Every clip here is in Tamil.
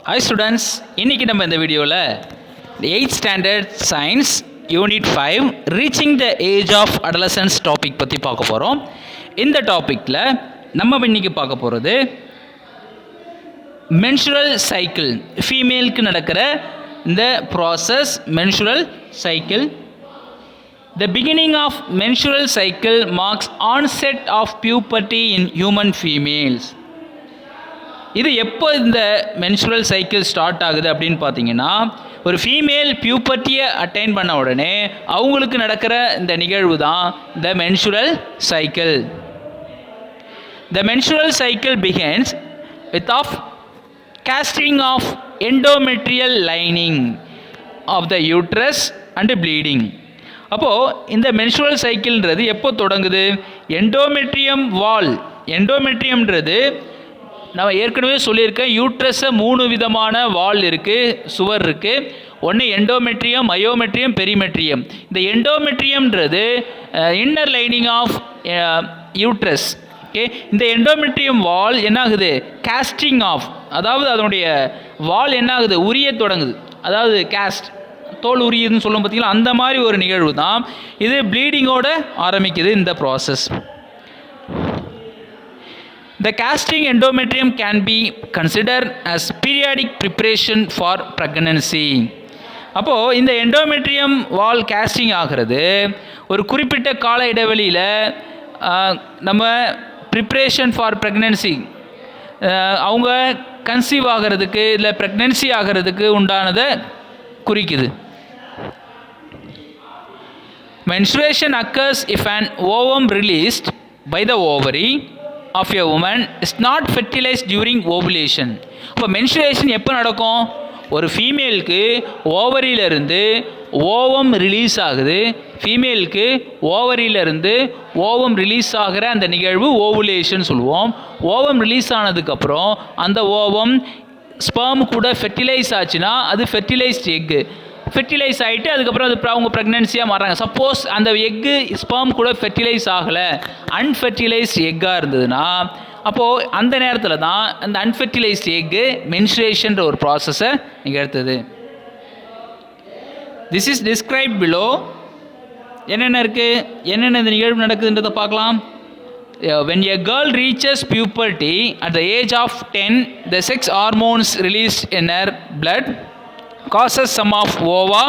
Hi students, இன்னைக்கு நம்ம இந்த வீடியோவில் 8th standard science unit 5 reaching the age of adolescence topic பற்றி பார்க்க போகிறோம். இந்த டாப்பிக்கில் நம்ம இன்னைக்கு பார்க்க போகிறது menstrual cycle, ஃபீமேலுக்கு நடக்கிற இந்த process menstrual cycle. The beginning of menstrual cycle marks onset of puberty in human females. இது எப்போ இந்த மென்சுரல் சைக்கிள் ஸ்டார்ட் ஆகுது அப்படின்னு பார்த்தீங்கன்னா, ஒரு ஃபீமேல் பியூபர்ட்டியை அட்டைன் பண்ண உடனே அவங்களுக்கு நடக்கிற இந்த நிகழ்வு தான் இந்த menstrual cycle. The menstrual cycle begins with of casting of endometrial lining of the uterus and bleeding. அப்போது இந்த மென்சுரல் சைக்கிள்ன்றது எப்போ தொடங்குது? எண்டோமெட்ரியம் வால், எண்டோமெட்ரியம்ன்றது நான் ஏற்கனவே சொல்லியிருக்கேன், யூட்ரஸை 3 விதமான வால் இருக்குது, சுவர் இருக்குது. ஒன்று எண்டோமெட்ரியம், மயோமெட்ரியம், பெரிமெட்ரியம். இந்த எண்டோமெட்ரியம்ன்றது inner lining of uterus. Okay, இந்த எண்டோமெட்ரியம் வால் என்னாகுது? காஸ்டிங் ஆஃப், அதாவது அதனுடைய வால் என்னாகுது? உரிய தொடங்குது. அதாவது காஸ்ட், தோல் உரியுதுன்னு சொல்லும் பார்த்தீங்களா, அந்த மாதிரி ஒரு நிகழ்வு தான் இது. ப்ளீடிங்கோட ஆரம்பிக்குது இந்த process. The casting endometrium can be considered as periodic preparation for pregnancy. அப்போது இந்த எண்டோமெட்ரியம் வால் காஸ்டிங் ஆகிறது ஒரு குறிப்பிட்ட கால இடைவெளியில் நம்ம ப்ரிப்ரேஷன் ஃபார் ப்ரெக்னன்சி, அவங்க கன்சீவ் ஆகிறதுக்கு இல்லை ப்ரெக்னன்சி ஆகிறதுக்கு உண்டானதை குறிக்குது. Menstruation occurs if an ovum released by the ovary of a woman is not fertilized during ovulation. அப்போ மென்சுரேஷன் எப்போ நடக்கும்? ஒரு ஃபீமேலுக்கு ஓவரியிலிருந்து ஓவம் ரிலீஸ் ஆகுது. ஃபீமேலுக்கு ஓவரியிலிருந்து ஓவம் ரிலீஸ் ஆகிற அந்த நிகழ்வு ஓவுலேஷன் சொல்லுவோம். ஓவம் ரிலீஸ் ஆனதுக்கப்புறம் அந்த ஓவம் ஸ்பெர்ம் கூட ஃபெர்டிலைஸ் ஆச்சுன்னா அது ஃபெர்டிலைஸ்ட் எக்கு. ஃபெர்டிலைஸ் ஆகிட்டு அதுக்கப்புறம் அது அவங்க ப்ரெக்னன்சியாக மாறாங்க. சப்போஸ் அந்த எக்கு ஸ்பெர்ம் கூட ஃபெர்டிலைஸ் ஆகலை, அன்ஃபெர்டிலைஸ்ட் எக்காக இருந்ததுன்னா, அப்போது அந்த நேரத்தில் தான் அந்த அன்ஃபெர்டிலைஸ்ட் எக்கு மென்சுரேஷன்ற ஒரு ப்ராசஸை நிகழ்த்துது. This is describe below. என்னென்ன இருக்குது, என்னென்ன இந்த நிகழ்வு நடக்குதுன்றதை பார்க்கலாம். When a girl reaches puberty at the age of 10, the sex hormones released in her blood causes some of ova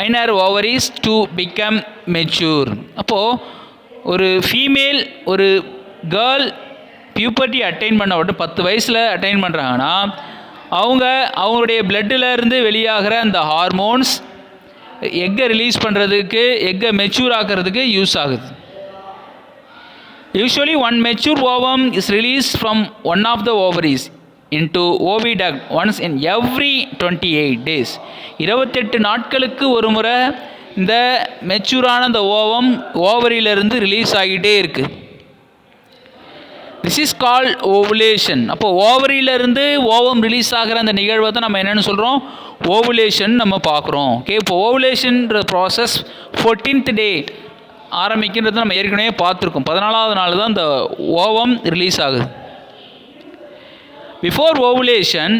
in her ovaries to become mature. அப்போது ஒரு ஃபீமேல், ஒரு கேர்ள் பியூபர்ட்டி அட்டைன் பண்ண உடனே 10 வயசில் அட்டைன் பண்ணுறாங்கன்னா அவங்களுடைய பிளட்டிலேருந்து வெளியாகிற அந்த ஹார்மோன்ஸ் எக்கை ரிலீஸ் பண்ணுறதுக்கு, எக்கை மெச்சூர் ஆக்கிறதுக்கு யூஸ் ஆகுது. Usually one mature ovum is released from one of the ovaries into oviduct once in every 28 days. 28 நாட்களுக்கு ஒரு முறை இந்த மெச்சூரான அந்த ஓவம் ஓவரியிலிருந்து ரிலீஸ் ஆகிட்டே இருக்குது. This is called ovulation. அப்போ ஓவரியிலிருந்து ஓவம் ரிலீஸ் ஆகிற அந்த நிகழ்வை தான் நம்ம என்னென்னு சொல்கிறோம்? ஓவுலேஷன் நம்ம பார்க்குறோம். ஓகே, இப்போ ஓவுலேஷன்ற ப்ராசஸ் 14th டே ஆரம்பிக்கின்றது நம்ம ஏற்கனவே பார்த்துருக்கோம். 14வது நாள் தான் இந்த ஓவம் ரிலீஸ் ஆகுது. பிஃபோர் ஓவுலேஷன்,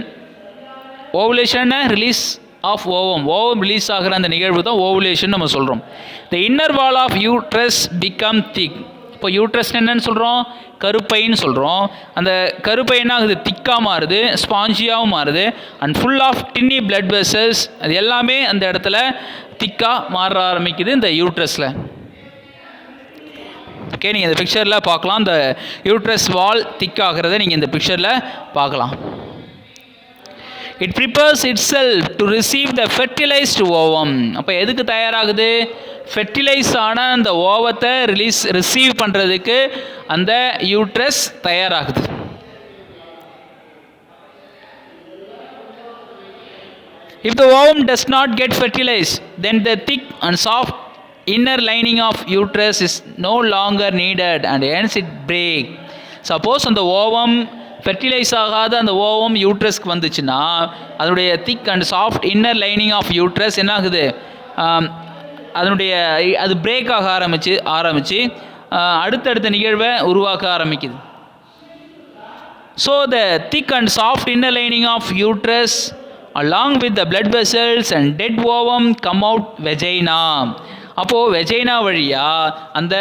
ஓவுலேஷன்னா release of ovum, ovum release ஆகிற அந்த நிகழ்வு தான் ஓவுலேஷன் நம்ம சொல்கிறோம். The inner wall of uterus become thick. இப்போ யூட்ரஸ் என்னன்னு சொல்கிறோம்? கருப்பைன்னு சொல்கிறோம். அந்த கருப்பை என்ன ஆகுது? திக்காக மாறுது, ஸ்பாஞ்சியாகவும் மாறுது. And full of tiny blood vessels, அது எல்லாமே அந்த இடத்துல திக்காக மாற ஆரம்பிக்குது இந்த யூட்ரஸில். ஓகே, நீங்கள் இந்த பிக்சரில் பார்க்கலாம். இந்த யூட்ரஸ் வால் திக் ஆகிறத நீங்கள் இந்த பிக்சரில் பார்க்கலாம். It prepares it self to receive the fertilised ovum. அப்போ எதுக்கு தயாராகுது? ஃபெர்டிலைஸ் ஆன அந்த ஓவத்தை ரிசீவ் பண்ணுறதுக்கு அந்த யூட்ரஸ் தயாராகுது. If the ovum does not get fertilized, then the thick and soft inner lining of uterus is no longer needed and hence it break. Suppose அந்த ஓவம் ஃபெர்டிலைஸ் ஆகாத அந்த ஓவம் யூட்ரஸ்க்கு வந்துச்சுன்னா அதனுடைய thick and soft inner lining of uterus என்ன ஆகுது? அது பிரேக் ஆக ஆரம்பித்து அடுத்தடுத்த நிகழ்வை உருவாக்க ஆரம்பிக்குது. So the thick and soft inner lining of uterus along with the blood vessels and dead ovum come out vagina. அப்போது வெஜைனா வழியாக அந்த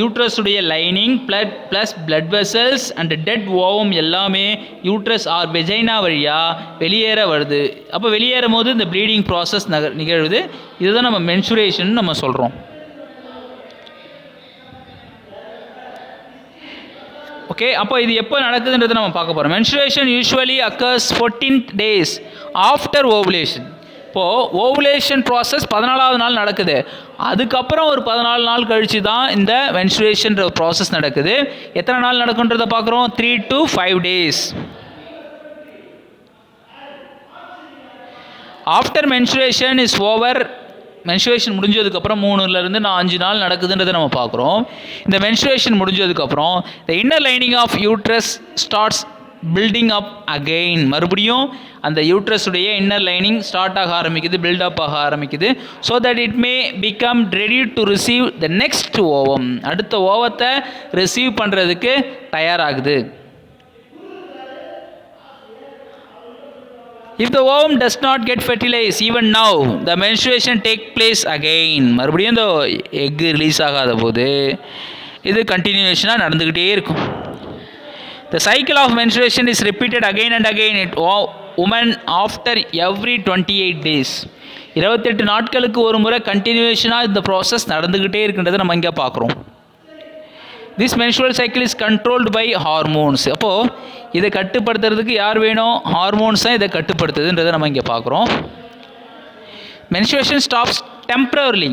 யூட்ரஸுடைய lining plus blood vessels and dead ovum எல்லாமே யூட்ரஸ் ஆர் வெஜைனா வழியாக வெளியேற வருது. அப்போ வெளியேறும் போது இந்த ப்ளீடிங் ப்ராசஸ் நிகழ்வுது. இதுதான் நம்ம மென்சுரேஷன் நம்ம சொல்கிறோம். ஓகே, அப்போ இது எப்போ நடக்குதுன்றதை நம்ம பார்க்க போகிறோம். Mensuration usually occurs 14 days after ovulation. இப்போது ஓவுலேஷன் ப்ராசஸ் 14வது நாள் நடக்குது. அதுக்கப்புறம் ஒரு 14 நாள் கழித்து தான் இந்த மென்சுரேஷன்ற ப்ராசஸ் நடக்குது. எத்தனை நாள் நடக்குன்றதை பார்க்குறோம். 3 to 5 days. After mensuration is over. Mensuration முடிஞ்சதுக்கப்புறம் 3லேருந்து 5 நாள் நடக்குதுன்றதை நம்ம பார்க்குறோம். இந்த மென்சுரேஷன் முடிஞ்சதுக்கப்புறம் the inner lining of uterus starts building up again. மறுபடியும் அந்த யூட்ரஸுடைய இன்னர் லைனிங் ஸ்டார்ட் ஆக ஆரம்பிக்குது, பில்டப் ஆக ஆரம்பிக்குது. So that it may become ready to receive the next ovum. அடுத்த ஓவத்தை ரிசீவ் பண்ணுறதுக்கு தயாராகுது. If the ovum does not get fertilized even now, the menstruation take place again. மறுபடியும் இந்த எக் ரிலீஸ் ஆகாத போது இது கண்டினியூஷனாக நடந்துக்கிட்டே இருக்கும். The cycle of menstruation is repeated again and again in women after every 28 days. 28 நாட்களுக்கு ஒரு முறை கண்டினியூஷனாக இந்த ப்ராசஸ் நடந்துக்கிட்டே இருக்கின்றதை நம்ம இங்கே பார்க்குறோம். This menstrual cycle is controlled by hormones. அப்போது இதை கட்டுப்படுத்துறதுக்கு யார் வேணும்? ஹார்மோன்ஸ் தான் இதை கட்டுப்படுத்துதுன்றதை நம்ம இங்கே பார்க்குறோம். Menstruation stops temporarily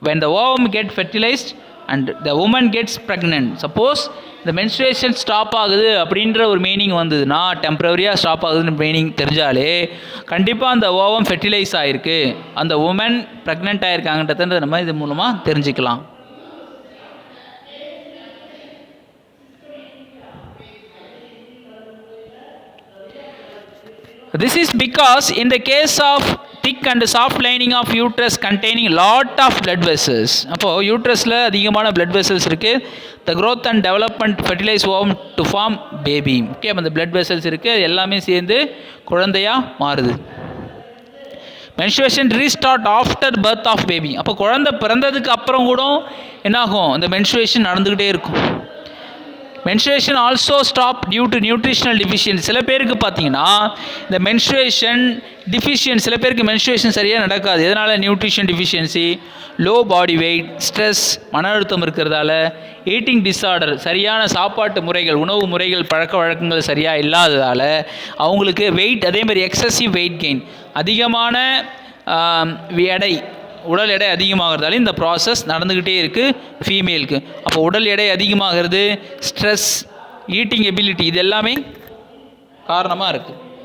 when the ovum get fertilized and the woman gets pregnant. Suppose இந்த மென்சுரேஷன் ஸ்டாப் ஆகுது அப்படின்ற ஒரு மீனிங் வந்ததுன்னா, டெம்பரரியாக ஸ்டாப் ஆகுதுன்னு மீனிங் தெரிஞ்சாலே கண்டிப்பாக அந்த ஓவம் ஃபெர்டிலைஸ் ஆகிருக்கு, அந்த உமன் ப்ரெக்னென்ட் ஆகிருக்காங்கன்றதை நம்ம இது மூலமாக தெரிஞ்சுக்கலாம். This is because in the case of thick and soft lining of uterus containing lot of blood vessels. அப்போது யூட்ரஸில் அதிகமான blood vessels இருக்குது. The growth and development fertilize ovum to form baby. Okay, அப்போ அந்த blood vessels இருக்குது, எல்லாமே சேர்ந்து குழந்தையாக மாறுது. menstruation restart after birth of baby. அப்போ குழந்தை பிறந்ததுக்கு அப்புறம் கூட என்னாகும்? இந்த menstruation நடந்துக்கிட்டே இருக்கும். Menstruation also stop due to nutritional deficiency. சில பேருக்கு பார்த்தீங்கன்னா இந்த மென்சுரேஷன் டிஃபிஷியன்சி, சில பேருக்கு மென்சுரேஷன் சரியாக நடக்காது. எதனால்? Nutrition deficiency, low body weight, stress, மன அழுத்தம் இருக்கிறதால, ஈட்டிங் டிஸார்டர், சரியான சாப்பாட்டு முறைகள், உணவு முறைகள், பழக்க வழக்கங்கள் சரியாக இல்லாததால் அவங்களுக்கு வெயிட், அதேமாதிரி எக்ஸசிவ் வெயிட் கெயின், அதிகமான எடை, உடல் எடை அதிகமாகிறதால இந்த ப்ராசஸ் நடந்துக்கிட்டே இருக்குது ஃபீமேலுக்கு. அப்போ உடல் எடை அதிகமாகிறது, ஸ்ட்ரெஸ், ஈட்டிங் எபிலிட்டி, இது எல்லாமே காரணமாக இருக்குது.